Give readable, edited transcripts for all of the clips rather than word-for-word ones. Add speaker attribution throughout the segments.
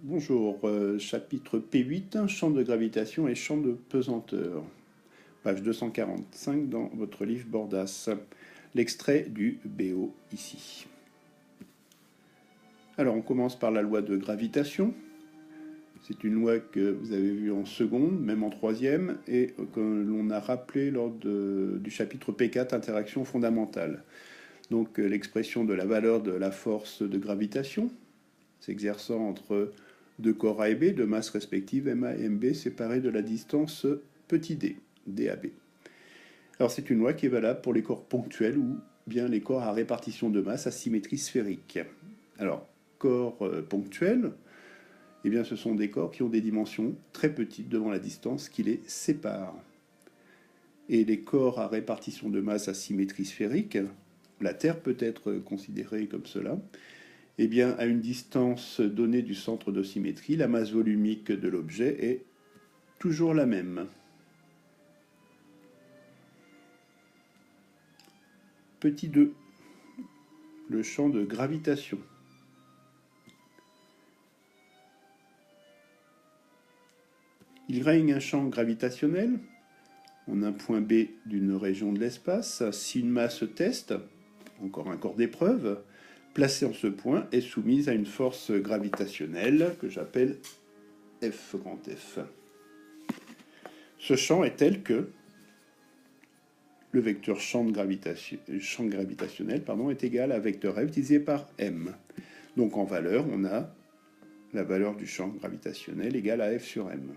Speaker 1: Bonjour, chapitre P8, champ de gravitation et champ de pesanteur. Page 245 dans votre livre Bordas. L'extrait du BO ici. Alors on commence par la loi de gravitation. C'est une loi que vous avez vue en seconde, même en troisième, et que l'on a rappelé lors du chapitre P4, interaction fondamentale. Donc l'expression de la valeur de la force de gravitation, s'exerçant entre deux corps A et B de masse respective MA et MB séparés de la distance petit d, DAB. Alors c'est une loi qui est valable pour les corps ponctuels ou bien les corps à répartition de masse à symétrie sphérique. Alors, corps ponctuels, eh bien ce sont des corps qui ont des dimensions très petites devant la distance qui les sépare. Et les corps à répartition de masse à symétrie sphérique, la Terre peut être considérée comme cela, eh bien, à une distance donnée du centre de symétrie, la masse volumique de l'objet est toujours la même. Petit 2, le champ de gravitation. Il règne un champ gravitationnel en un point B d'une région de l'espace si une masse test, encore un corps d'épreuve, placée en ce point est soumise à une force gravitationnelle que j'appelle F grand F. Ce champ est tel que le vecteur champ gravitationnel est égal à vecteur F divisé par M. Donc en valeur, on a la valeur du champ gravitationnel égale à F sur M.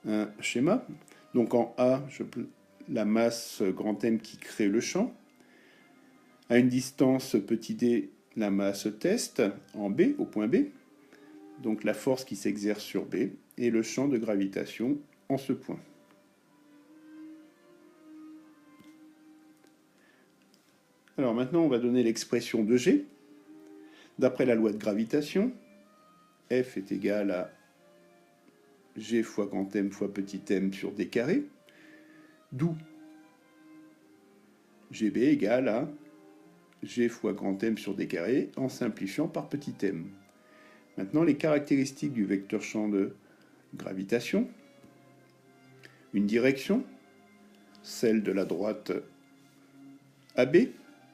Speaker 1: Un schéma. Donc en A, la masse grand M qui crée le champ. À une distance petit d, la masse test en B, au point B. Donc la force qui s'exerce sur B et le champ de gravitation en ce point. Alors maintenant, on va donner l'expression de G. D'après la loi de gravitation, F est égal à G fois grand M fois petit m sur d carré, d'où GB égale à G fois grand M sur d carré en simplifiant par petit m. Maintenant, les caractéristiques du vecteur champ de gravitation. Une direction, celle de la droite AB,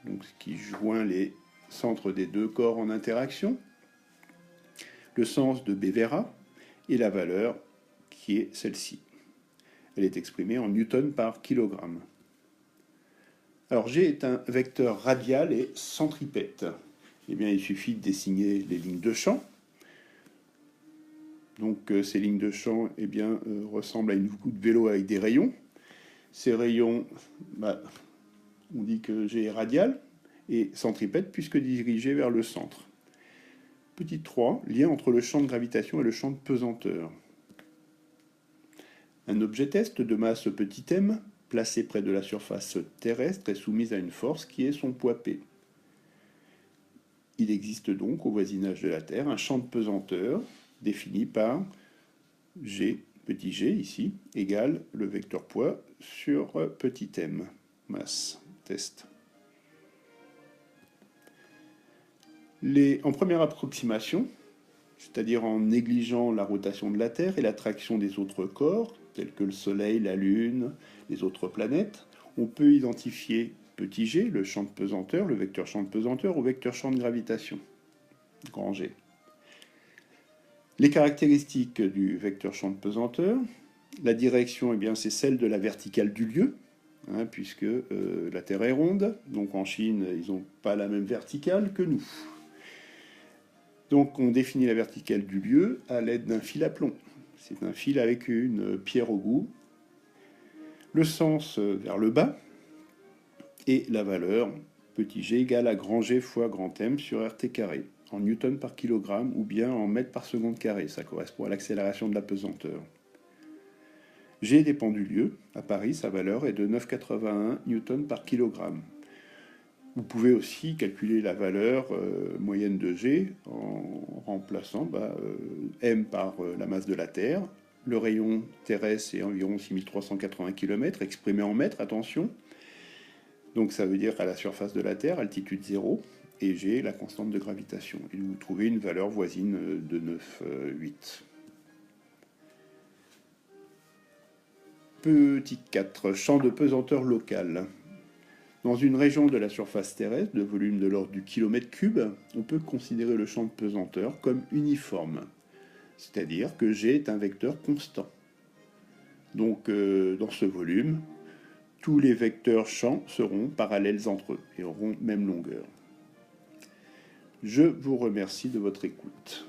Speaker 1: donc qui joint les centres des deux corps en interaction, le sens de B vers A, et la valeur qui est celle-ci. Elle est exprimée en newton par kilogramme. Alors G est un vecteur radial et centripète. Eh bien, il suffit de dessiner les lignes de champ. Donc ces lignes de champ ressemblent à une roue de vélo avec des rayons. Ces rayons, on dit que G est radial et centripète puisque dirigé vers le centre. Petit 3, lien entre le champ de gravitation et le champ de pesanteur. Un objet test de masse petit m, placé près de la surface terrestre, est soumis à une force qui est son poids P. Il existe donc au voisinage de la Terre un champ de pesanteur défini par G, petit g ici, égale le vecteur poids sur petit m, masse, test. En première approximation, c'est-à-dire en négligeant la rotation de la Terre et l'attraction des autres corps, tels que le Soleil, la Lune, les autres planètes, on peut identifier petit g, le champ de pesanteur, le vecteur champ de pesanteur, au vecteur champ de gravitation, grand G. Les caractéristiques du vecteur champ de pesanteur, la direction, c'est celle de la verticale du lieu, puisque la Terre est ronde, donc en Chine, ils n'ont pas la même verticale que nous. Donc on définit la verticale du lieu à l'aide d'un fil à plomb. C'est un fil avec une pierre au bout. Le sens vers le bas et la valeur petit g égale à grand G fois grand M sur RT carré, en newton par kilogramme ou bien en mètres par seconde carré. Ça correspond à l'accélération de la pesanteur. G dépend du lieu. À Paris, sa valeur est de 9,81 newton par kilogramme. Vous pouvez aussi calculer la valeur moyenne de G en remplaçant M par la masse de la Terre. Le rayon terrestre est environ 6380 km, exprimé en mètres, attention. Donc ça veut dire à la surface de la Terre, altitude 0. et G, la constante de gravitation. Et vous trouvez une valeur voisine de 9,8. Petit 4, champ de pesanteur local. Dans une région de la surface terrestre de volume de l'ordre du kilomètre cube, on peut considérer le champ de pesanteur comme uniforme, c'est-à-dire que G est un vecteur constant. Donc dans ce volume, tous les vecteurs champs seront parallèles entre eux et auront même longueur. Je vous remercie de votre écoute.